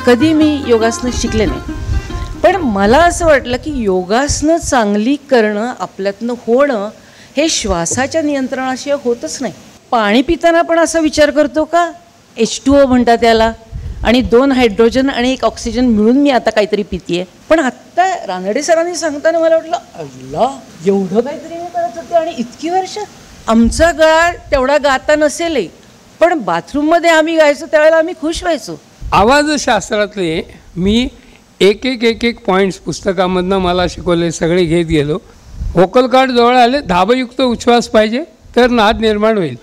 कधी मी योगासनं शिकले नाही, पण मला असं वाटलं की योगासनं चांगली करणं, आपल्यातनं होणं हे श्वासाच्या नियंत्रणाशिवाय होतच नाही. पाणी पिताना पण असा विचार करतो का, H2O म्हणतात त्याला, आणि 2 हायड्रोजन आणि 1 ऑक्सिजन मिळून मी आता काहीतरी पितीये. पण आत्ता रानडे सरांनी सांगताना मला वाटलं, अल्ला, एवढं काहीतरी मी करत होते. आणि इतकी वर्ष आमचा गळा तेवढा गाता नसेलही, पण बाथरूममध्ये आम्ही गायचो त्यावेळेला आम्ही खुश व्हायचो. आवाजशास्त्रातले मी एक पॉईंट्स पुस्तकामधनं मला शिकवले सगळे घेत गेलो. व्होकल कॉर्ड जवळ आले, दाबयुक्त उच्छ्वास पाहिजे तर नाद निर्माण होईल.